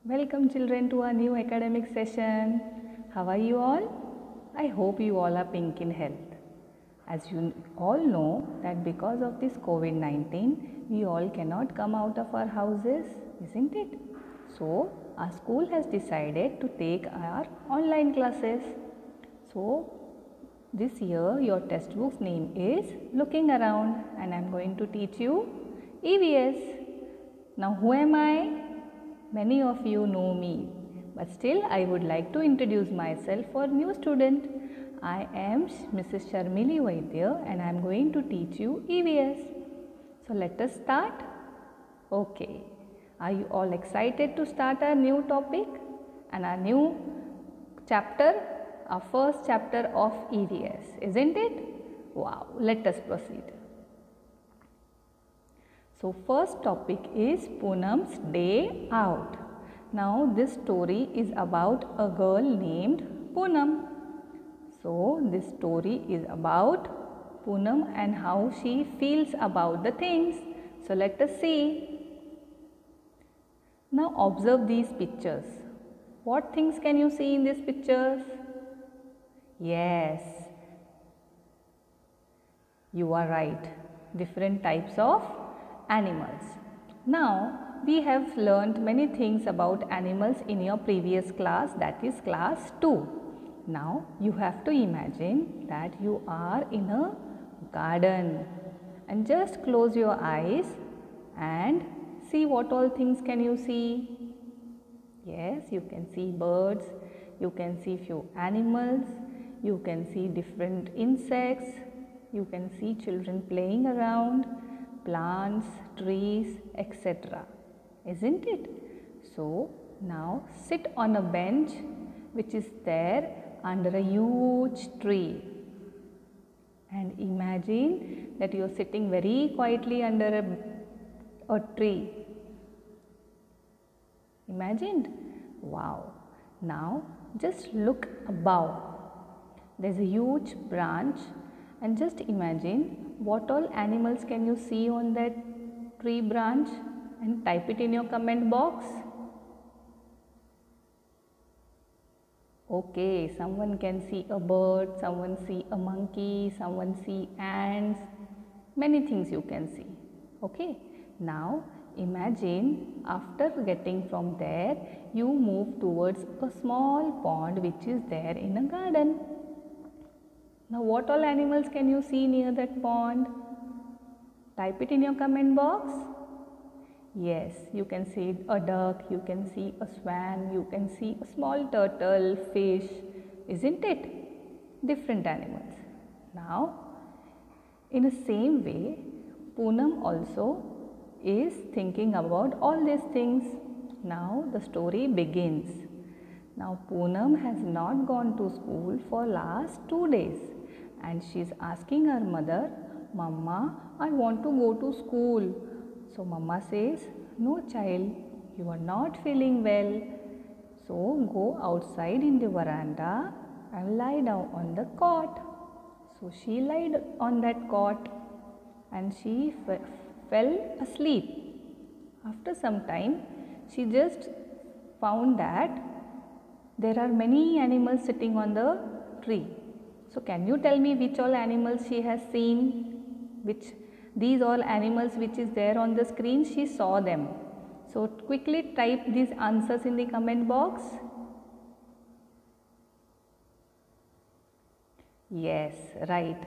Welcome children to our new academic session. How are you all? I hope you all are pink in health. As you all know that because of this COVID-19, we all cannot come out of our houses, isn't it? So, our school has decided to take our online classes. So, this year your textbook's name is Looking Around and I am going to teach you EVS. Now, who am I? Many of you know me, but still I would like to introduce myself for new student. I am Mrs. Sharmili Vaidya and I am going to teach you EVS. So let us start. Okay, are you all excited to start our new topic and our new chapter, our first chapter of EVS, isn't it? Wow, let us proceed. So first topic is Poonam's Day Out. Now this story is about a girl named Poonam. So this story is about Poonam and how she feels about the things. So let us see. Now observe these pictures. What things can you see in these pictures? Yes, you are right. Different types of animals. Now we have learnt many things about animals in your previous class, that is class 2. Now you have to imagine that you are in a garden and just close your eyes and see what all things can you see. Yes, you can see birds, you can see few animals, you can see different insects, you can see children playing around, plants, trees, etc. Isn't it? So now sit on a bench which is there under a huge tree and imagine that you are sitting very quietly under a tree. Imagined? Wow. Now just look above. There is a huge branch and just imagine what all animals can you see on that tree branch and type it in your comment box. Okay, someone can see a bird, someone see a monkey, someone see ants, many things you can see. Okay, now imagine after getting from there, you move towards a small pond which is there in a garden. Now what all animals can you see near that pond? Type it in your comment box. Yes, you can see a duck, you can see a swan, you can see a small turtle, fish, isn't it? Different animals. Now, in the same way, Poonam also is thinking about all these things. Now the story begins. Now Poonam has not gone to school for last 2 days and she is asking her mother, Mama, I want to go to school. So Mama says, no child, you are not feeling well. So go outside in the veranda and lie down on the cot. So she lied on that cot and she fell asleep. After some time, she just found that there are many animals sitting on the tree. So can you tell me which all animals she has seen? These all animals which is there on the screen, she saw them. So quickly type these answers in the comment box. Yes, right.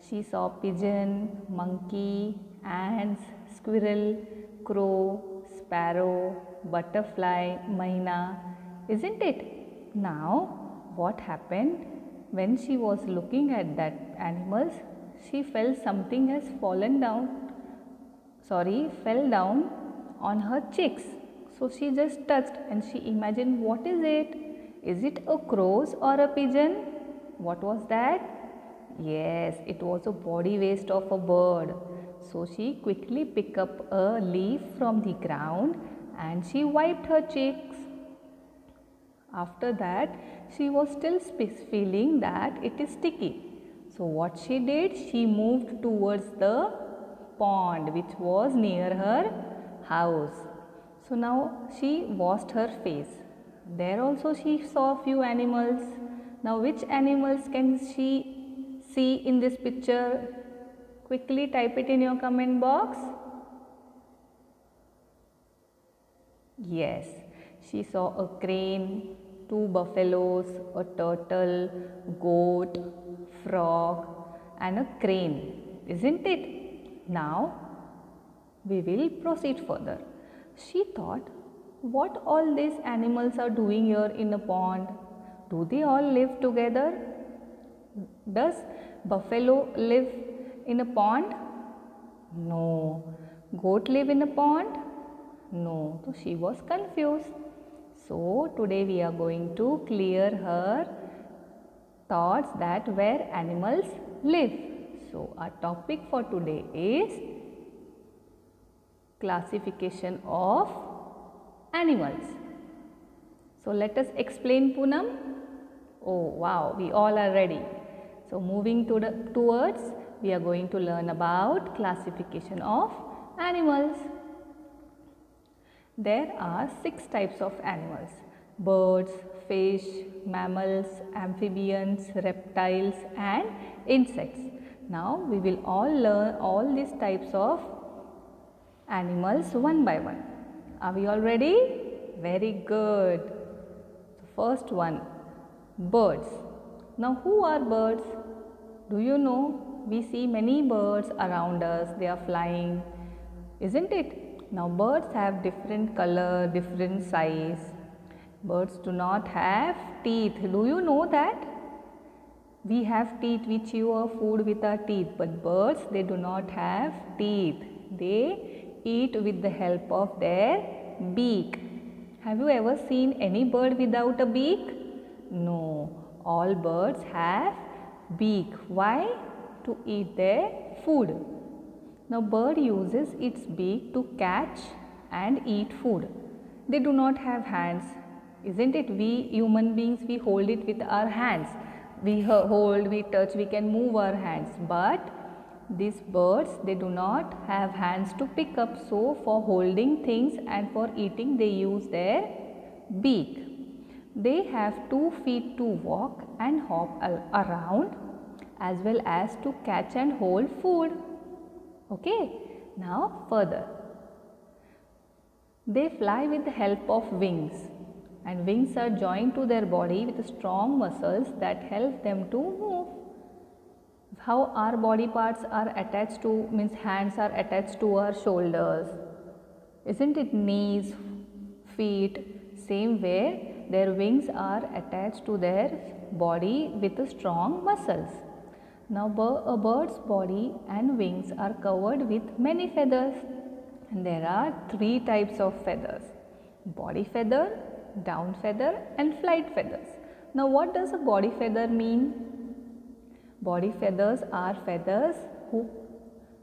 She saw pigeon, monkey, ants, squirrel, crow, sparrow, butterfly, myna, isn't it? Now what happened when she was looking at that animals? She felt something has fell down on her cheeks. So she just touched and she imagined, what is it? Is it a crow or a pigeon? What was that? Yes, it was a body waste of a bird. So she quickly picked up a leaf from the ground and she wiped her cheeks. After that, she was still feeling that it is sticky. So what she did, she moved towards the pond which was near her house. So now she washed her face. There also she saw few animals. Now which animals can she see in this picture? Quickly type it in your comment box. Yes, she saw a crane, two buffaloes, a turtle, goat, frog and a crane, isn't it? Now we will proceed further. She thought, what all these animals are doing here in a pond? Do they all live together? Does buffalo live in a pond? No. Goat live in a pond? No. So she was confused. So today we are going to clear her thoughts that where animals live. So our topic for today is classification of animals. So let us explain, Poonam. Oh wow, we all are ready. So moving towards, we are going to learn about classification of animals. There are 6 types of animals: birds, fish, mammals, amphibians, reptiles and insects. Now we will all learn all these types of animals one by one. Are we all ready? Very good. So first one, birds. Now who are birds? Do you know? We see many birds around us. They are flying, isn't it? Now birds have different color, different size. Birds do not have teeth. Do you know that? We have teeth, we chew our food with our teeth, but birds, they do not have teeth. They eat with the help of their beak. Have you ever seen any bird without a beak? No. All birds have beak. Why? To eat their food. Now bird uses its beak to catch and eat food. They do not have hands, isn't it? We human beings, we hold it with our hands. We hold, we touch, we can move our hands, but these birds, they do not have hands to pick up. So for holding things and for eating, they use their beak. They have 2 feet to walk and hop around, as well as to catch and hold food. Okay, now further. They fly with the help of wings, and wings are joined to their body with strong muscles that help them to move. How our body parts are attached to, means hands are attached to our shoulders, isn't it? Knees, feet, same way their wings are attached to their body with strong muscles. Now a bird's body and wings are covered with many feathers, and there are 3 types of feathers: body feather, down feather and flight feathers. Now what does a body feather mean? Body feathers are feathers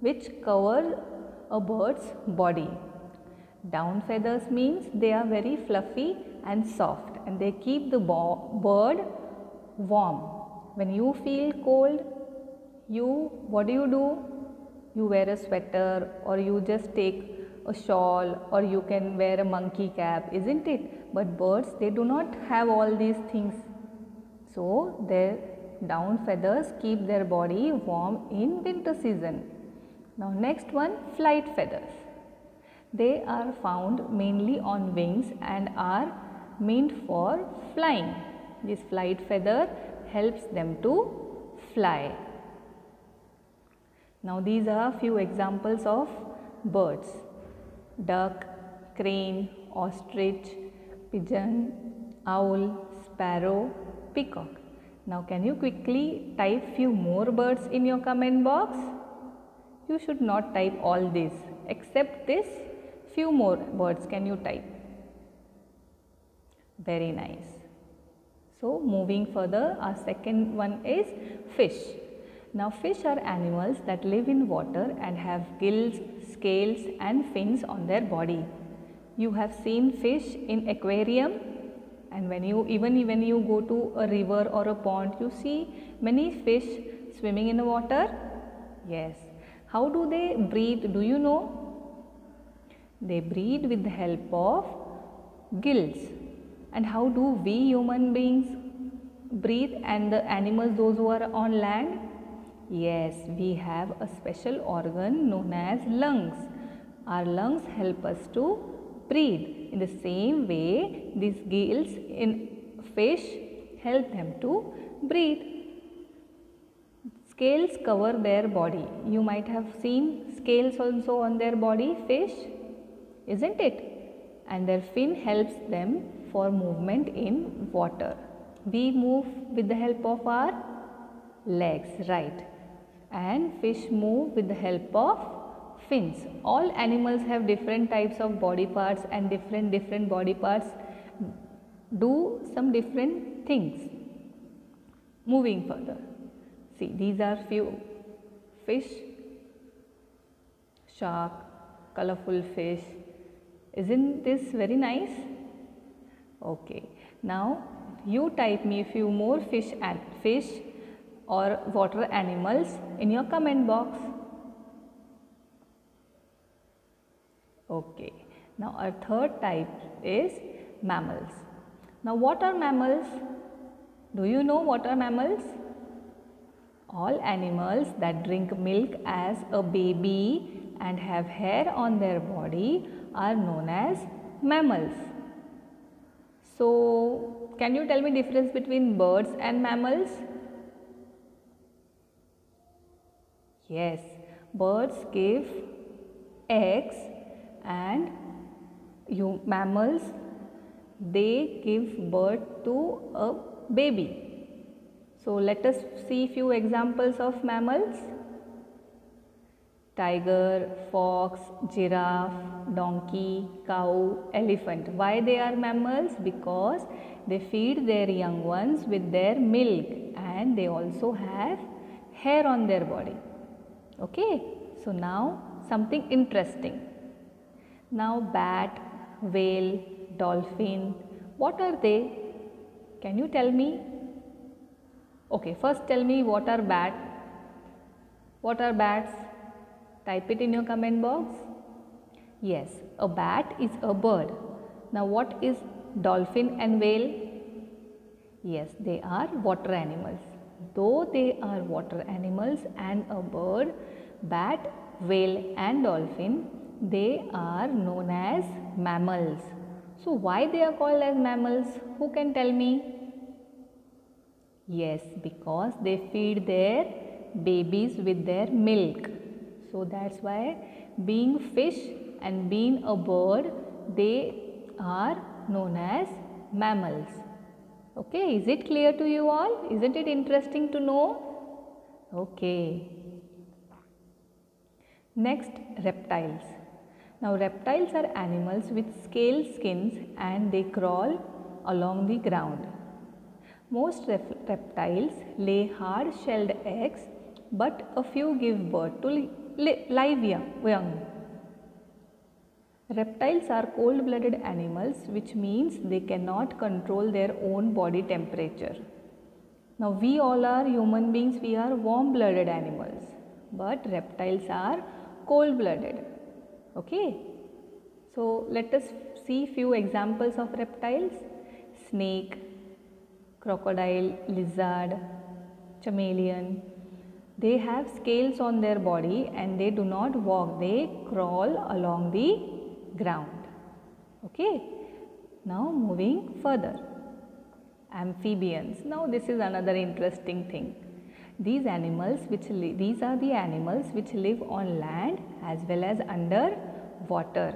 which cover a bird's body. Down feathers means they are very fluffy and soft, and they keep the bird warm. When you feel cold, what do? You wear a sweater, or you just take a shawl, or you can wear a monkey cap, isn't it? But birds, they do not have all these things. So their down feathers keep their body warm in winter season. Now next one, flight feathers. They are found mainly on wings and are meant for flying. This flight feather helps them to fly. Now these are few examples of birds: duck, crane, ostrich, pigeon, owl, sparrow, peacock. Now can you quickly type few more birds in your comment box? You should not type all these, except this few more birds can you type. Very nice. So moving further, our second one is fish. Now fish are animals that live in water and have gills, scales and fins on their body. You have seen fish in aquarium, and when you go to a river or a pond, you see many fish swimming in the water. Yes. How do they breathe? Do you know? They breathe with the help of gills. And how do we human beings breathe, and the animals, those who are on land? Yes, we have a special organ known as lungs. Our lungs help us to breathe. In the same way, these gills in fish help them to breathe. Scales cover their body. You might have seen scales also on their body, fish, isn't it? And their fin helps them for movement in water. We move with the help of our legs, right? And fish move with the help of fins. All animals have different types of body parts, and different body parts do some different things. Moving further, see, these are few fish, shark, colorful fish. Isn't this very nice? Okay, now you type me a few more fish or water animals in your comment box. Okay, now our third type is mammals. Now what are mammals? Do you know what are mammals? All animals that drink milk as a baby and have hair on their body are known as mammals. So, can you tell me difference between birds and mammals? Yes, birds give eggs, and mammals, they give birth to a baby. So, let us see few examples of mammals. Tiger, fox, giraffe, donkey, cow, elephant. Why they are mammals? Because they feed their young ones with their milk, and they also have hair on their body. Okay, so now something interesting. Now bat, whale, dolphin, what are they? Can you tell me? Okay, first tell me what are bat? What are bats? Type it in your comment box. Yes, a bat is a bird. Now what is dolphin and whale? Yes, they are water animals. Though they are water animals and a bird, bat, whale and dolphin, they are known as mammals. So why they are called as mammals? Who can tell me? Yes, because they feed their babies with their milk. So that's why being fish and being a bird, they are known as mammals. Okay, is it clear to you all? Isn't it interesting to know? Okay. Next, reptiles. Now reptiles are animals with scale skins and they crawl along the ground. Most reptiles lay hard-shelled eggs, but a few give birth to live young. Reptiles are cold-blooded animals, which means they cannot control their own body temperature. Now we all are human beings, we are warm-blooded animals, but reptiles are cold-blooded. Okay, so let us see few examples of reptiles. Snake, crocodile, lizard, chameleon. They have scales on their body and they do not walk, they crawl along the ground. Okay, now moving further. Amphibians. Now this is another interesting thing. These are the animals which live on land as well as under water.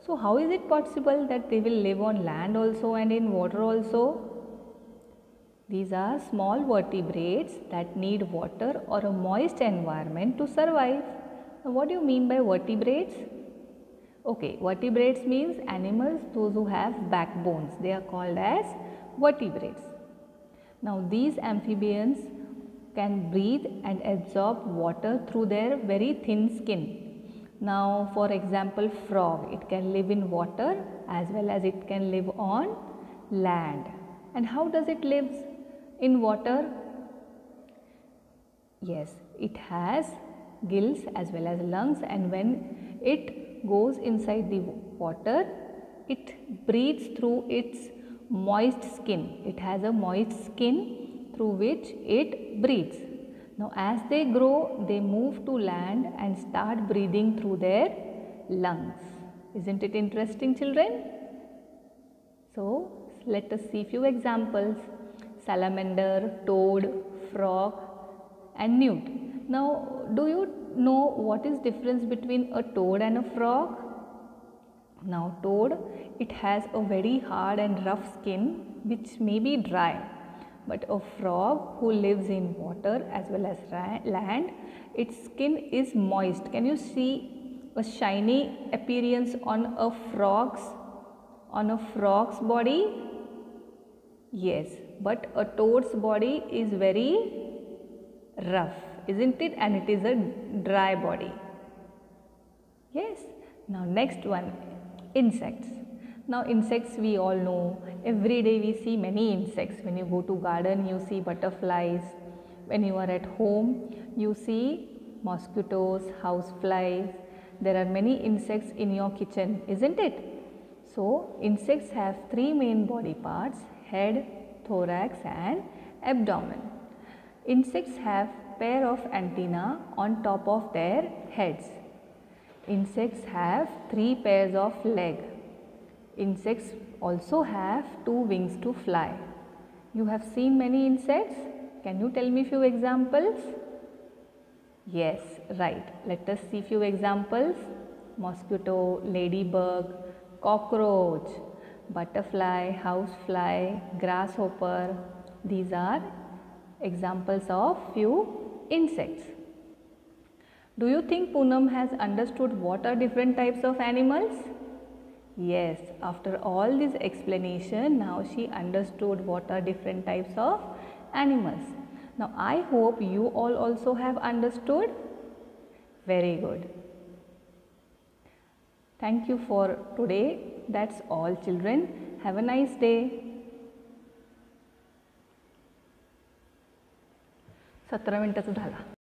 So how is it possible that they will live on land also and in water also? These are small vertebrates that need water or a moist environment to survive. Now, what do you mean by vertebrates? Okay, vertebrates means animals, those who have backbones. They are called as vertebrates. Now, these amphibians can breathe and absorb water through their very thin skin. Now, for example, frog, it can live in water as well as it can live on land. And how does it live in water? Yes, it has gills as well as lungs, and when it goes inside the water, it breathes through its moist skin. It has a moist skin through which it breathes. Now as they grow, they move to land and start breathing through their lungs. Isn't it interesting, children? So let us see few examples. Salamander, toad, frog and newt. Now do you know what is difference between a toad and a frog? Now toad, it has a very hard and rough skin which may be dry, but a frog who lives in water as well as land, its skin is moist. Can you see a shiny appearance on a frog's body? Yes, but a toad's body is very rough, isn't it? And it is a dry body. Yes. Now next one, insects. Now insects we all know. Every day we see many insects. When you go to garden, you see butterflies. When you are at home, you see mosquitoes, house flies. There are many insects in your kitchen, isn't it? So insects have three main body parts: head, thorax and abdomen. Insects have pair of antennae on top of their heads. Insects have 3 pairs of legs. Insects also have 2 wings to fly. You have seen many insects. Can you tell me few examples? Yes, right. Let us see few examples. Mosquito, ladybug, cockroach, butterfly, housefly, grasshopper. These are examples of few insects. Do you think Poonam has understood what are different types of animals? Yes, after all this explanation, now she understood what are different types of animals. Now I hope you all also have understood. Very good. Thank you for today. That's all, children. Have a nice day. 17 मिनिटाचा झाला.